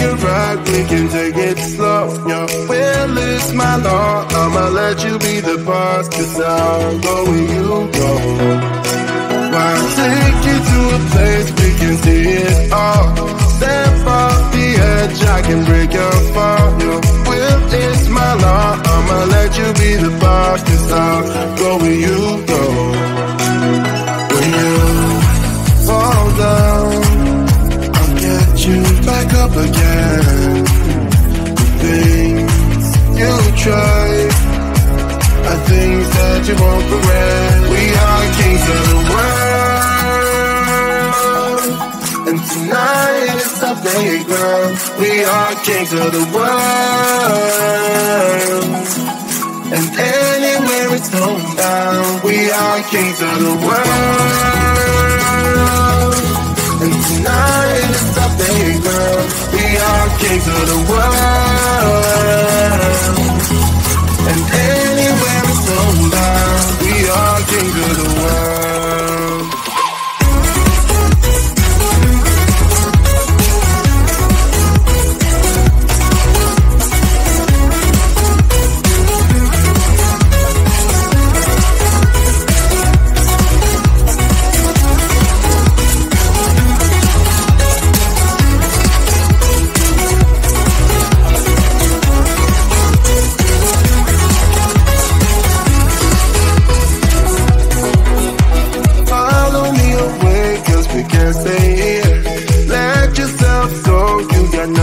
it right, we can take it slow. Your will is my law, I'ma let you be the boss, 'cause I'll go where you go. I'll take you to a place we can see it all. Step off the edge, I can break your fall. Your will is my law, I'ma let you be the boss, 'cause I'll go where you go. When you fall down, I'll get you back up again. The things you try are things that you won't regret. We are kings of the world, and tonight is the playground. We are kings of the world, and anywhere it's homebound. We are kings of the world, and tonight is the playground. We are kings of the world, and anywhere it's homebound. We are kings of the world.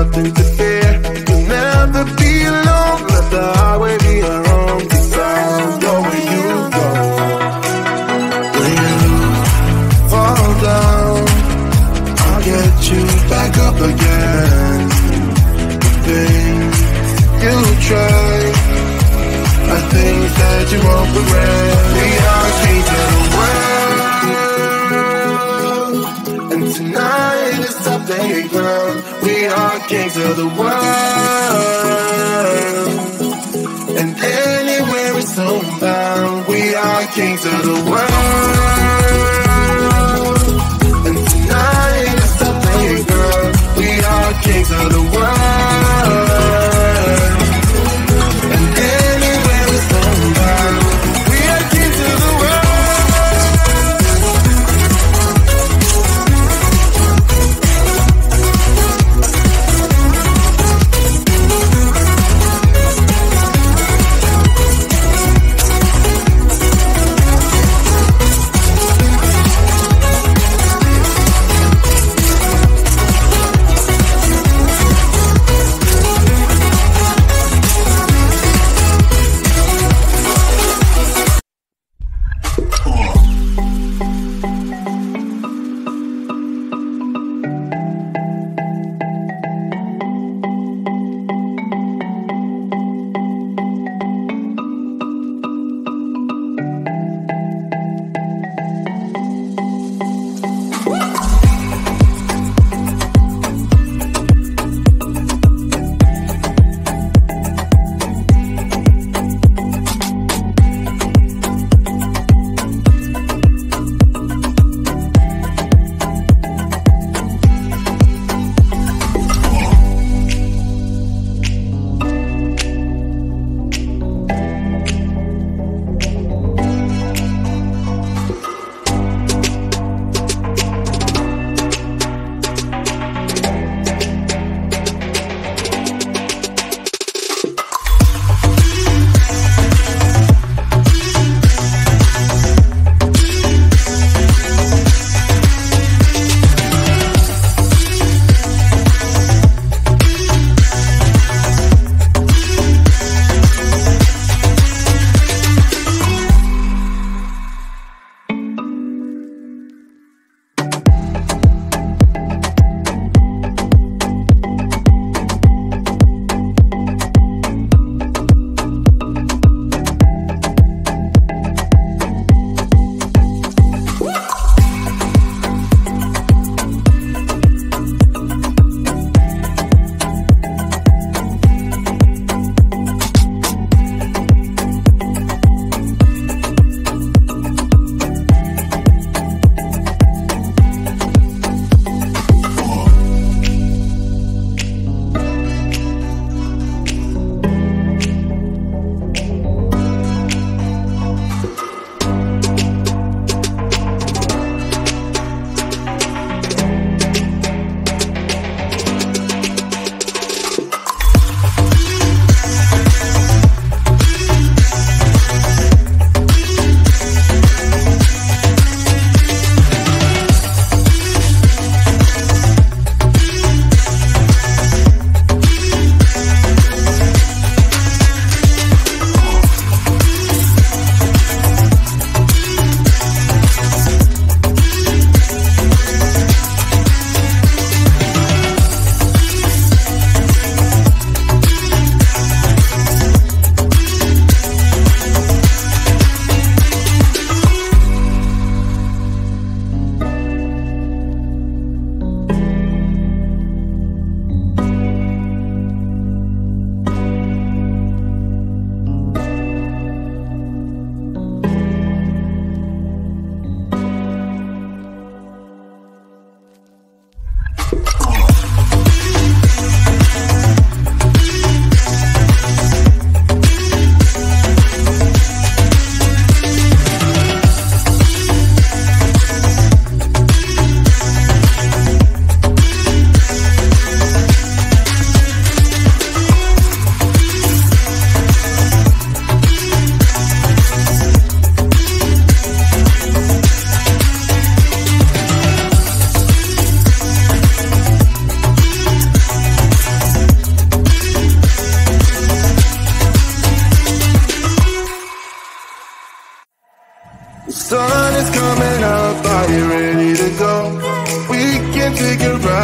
Nothing to fear, you'll never be alone. Let the highway be your home, 'cause I'll go where you go. When you fall down, I'll get you back up again. The things you try are things that you won't regret. We are kings of the world, and tonight is the playground. We are kings of the world, and anywhere it's homebound. We are kings of the world, and tonight is the playground. We are kings of the world, and anywhere it's homebound. We are kings of the world.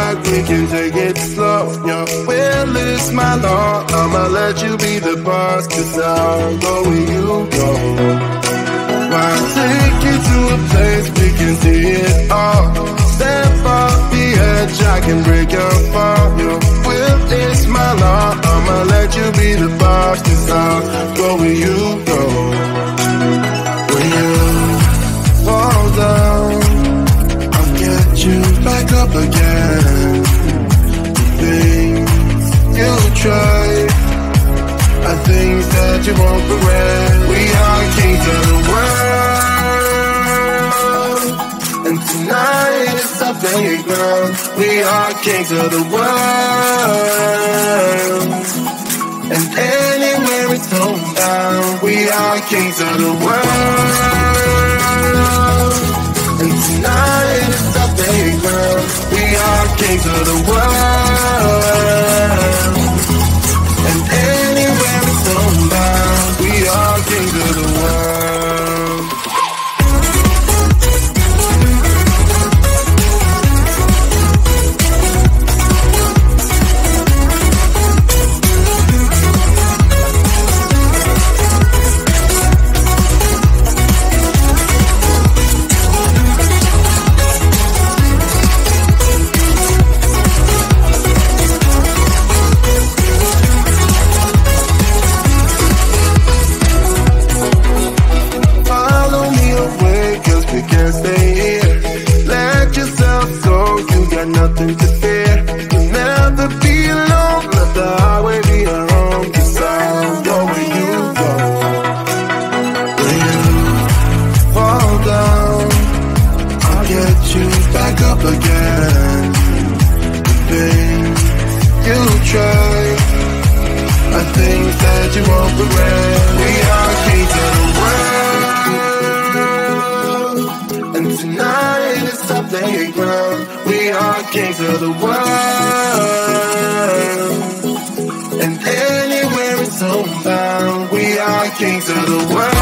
like we can take it slow. Your will is my law. I'ma let you be the boss, 'cause I'll go where you go. I'll take you to a place we can see it all. Step off the edge, I can break your fall. Your will is my law. I'ma let you be the boss, 'cause I'll go where you go. When you fall down, I'll get you back up again. The things you try are things that you won't regret. We are kings of the world, and tonight it's our playground. We are kings of the world, and anywhere it's homebound. We are kings of the world, and tonight it's our playground. We are kings of the world, and anywhere it's homebound. We are kings of the world. Nothing to fear. You'll never be alone. Let the highway be your home, 'cause I'll go where you go. When you fall down, I'll get you back up again. The things you try are things that you won't regret. We are kings of the world, and tonight it's our playground. We are kings of the world, and anywhere it's homebound. We are kings of the world.